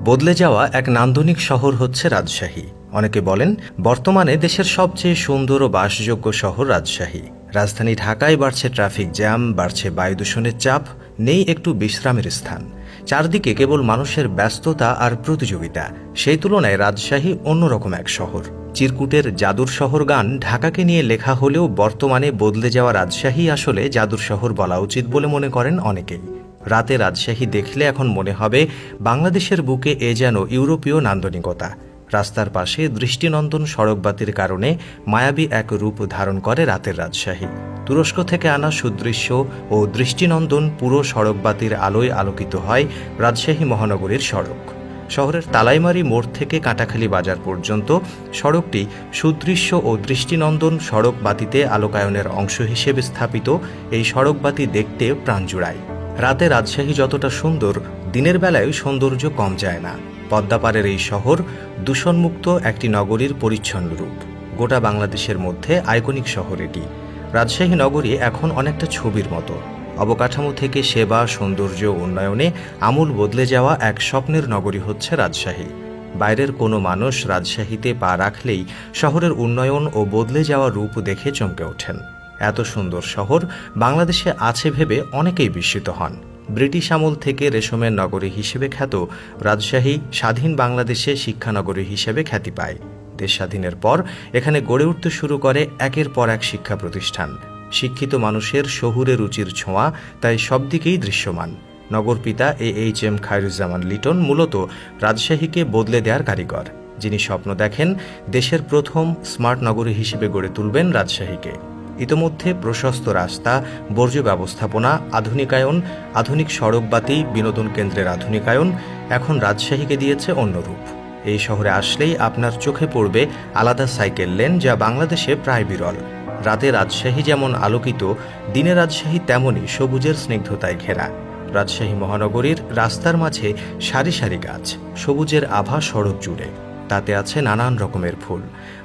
বদলে যাওয়া এক নান্দনিক শহর হচ্ছে রাজশাহী। অনেকে বলেন বর্তমানে দেশের সবচেয়ে সুন্দর ও বাসযোগ্য শহর রাজশাহী। রাজধানী ঢাকায় বাড়ছে ট্রাফিক জ্যাম, বাড়ছে বায়ু দূষণের চাপ, নেই একটু বিশ্রামের স্থান। চারদিকে কেবল মানুষের ব্যস্ততা আর প্রতিযোগিতা। সেই তুলনায় রাজশাহী অন্যরকম এক শহর। চিরকুটের জাদুর শহর গান ঢাকাকে নিয়ে লেখা হলেও বর্তমানে বদলে যাওয়া রাজশাহী আসলে জাদুর শহর বলা উচিত বলে মনে করেন অনেকেই। রাতে রাজশাহী দেখলে এখন মনে হবে বাংলাদেশের বুকে এ যেন ইউরোপীয় নান্দনিকতা। রাস্তার পাশে দৃষ্টিনন্দন সড়কবাতির কারণে মায়াবী এক রূপ ধারণ করে রাতের রাজশাহী। তুরস্ক থেকে আনা সুদৃশ্য ও দৃষ্টিনন্দন পুরো সড়কবাতির আলোয় আলোকিত হয় রাজশাহী মহানগরীর সড়ক। শহরের তালাইমারি মোড় থেকে কাঁটাখালী বাজার পর্যন্ত সড়কটি সুদৃশ্য ও দৃষ্টিনন্দন সড়ক বাতিতে আলোকায়নের অংশ হিসেবে স্থাপিত। এই সড়কবাতি দেখতে প্রাণ জুড়ায়। রাতে রাজশাহী যতটা সুন্দর, দিনের বেলায় সৌন্দর্য কম যায় না। পদ্মাপাড়ের এই শহর দূষণমুক্ত একটি নগরীর পরিচ্ছন্ন রূপ। গোটা বাংলাদেশের মধ্যে আইকনিক শহর এটি। রাজশাহী নগরী এখন অনেকটা ছবির মতো। অবকাঠামো থেকে সেবা, সৌন্দর্য, উন্নয়নে আমূল বদলে যাওয়া এক স্বপ্নের নগরী হচ্ছে রাজশাহী। বাইরের কোনো মানুষ রাজশাহীতে পা রাখলেই শহরের উন্নয়ন ও বদলে যাওয়া রূপ দেখে চমকে ওঠেন। এত সুন্দর শহর বাংলাদেশে আছে ভেবে অনেকেই বিস্মিত হন। ব্রিটিশ আমল থেকে রেশমের নগরী হিসেবে খ্যাত রাজশাহী স্বাধীন বাংলাদেশে শিক্ষানগরী হিসেবে খ্যাতি পায়। দেশ স্বাধীনের পর এখানে গড়ে উঠতে শুরু করে একের পর এক শিক্ষা প্রতিষ্ঠান। শিক্ষিত মানুষের শহুরে রুচির ছোঁয়া তাই সব দিকেই দৃশ্যমান। নগরপিতা AHM খায়রুজ্জামান লিটন মূলত রাজশাহীকে বদলে দেওয়ার কারিগর, যিনি স্বপ্ন দেখেন দেশের প্রথম স্মার্ট নগরী হিসেবে গড়ে তুলবেন রাজশাহীকে। ইতোমধ্যে প্রশস্ত রাস্তা, বর্জ্য ব্যবস্থাপনা, আধুনিকায়ন, আধুনিক সড়কবাতি, বিনোদন কেন্দ্রের আধুনিকায়ন এখন রাজশাহীকে দিয়েছে অন্য রূপ। এই শহরে আসলেই আপনার চোখে পড়বে আলাদা সাইকেল লেন, যা বাংলাদেশে প্রায় বিরল। রাতে রাজশাহী যেমন আলোকিত, দিনে রাজশাহী তেমনই সবুজের স্নিগ্ধতায় ঘেরা। রাজশাহী মহানগরীর রাস্তার মাঝে সারি সারি গাছ, সবুজের আভা সড়ক জুড়ে। তাতে আছে নানান রকমের ফুল।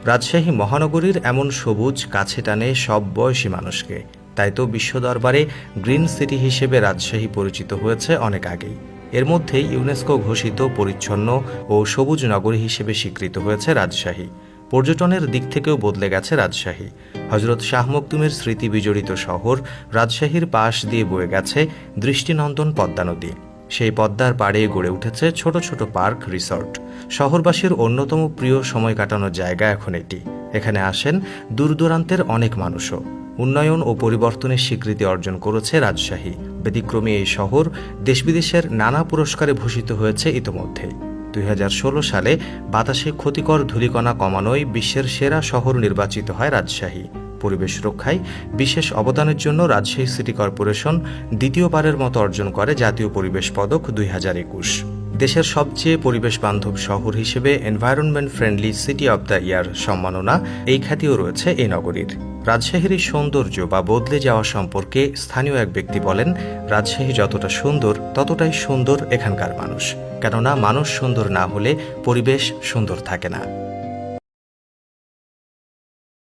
রাজশাহী মহানগরীর এমন সবুজ কাছে টানে সব বয়সী মানুষকে। তাই তো বিশ্ব দরবারে গ্রিন সিটি হিসেবে রাজশাহী পরিচিত হয়েছে অনেক আগেই। এর মধ্যেই ইউনেস্কো ঘোষিত পরিচ্ছন্ন ও সবুজ নগরী হিসেবে স্বীকৃত হয়েছে রাজশাহী। পর্যটনের দিক থেকেও বদলে গেছে রাজশাহী। হজরত শাহ মখদুমের স্মৃতি বিজড়িত শহর রাজশাহীর পাশ দিয়ে বয়ে গেছে দৃষ্টিনন্দন পদ্মা নদী। সেই পদ্মার পাড়ে গড়ে উঠেছে ছোট ছোট পার্ক, রিসর্ট। শহরবাসীর অন্যতম প্রিয় সময় কাটানোর জায়গা এখন এটি। এখানে আসেন দূর দূরান্তের অনেক মানুষও। উন্নয়ন ও পরিবর্তনের স্বীকৃতি অর্জন করেছে রাজশাহী। ব্যতিক্রমী এই শহর দেশ বিদেশের নানা পুরস্কারে ভূষিত হয়েছে ইতোমধ্যেই। 2016 সালে বাতাসে ক্ষতিকর ধূলিকণা কমানোয় বিশ্বের সেরা শহর নির্বাচিত হয় রাজশাহী। পরিবেশ রক্ষায় বিশেষ অবদানের জন্য রাজশাহী সিটি কর্পোরেশন দ্বিতীয়বারের মতো অর্জন করে জাতীয় পরিবেশ পদক 2021। দেশের সবচেয়ে পরিবেশ বান্ধব শহর হিসেবে environment friendly city of the year সম্মাননা, এই খ্যাতিও রয়েছে এই নগরীর। রাজশাহীর এই সৌন্দর্য বা বদলে যাওয়া সম্পর্কে স্থানীয় এক ব্যক্তি বলেন, রাজশাহী যতটা সুন্দর ততটাই সুন্দর এখানকার মানুষ। কেননা মানুষ সুন্দর না হলে পরিবেশ সুন্দর থাকে না।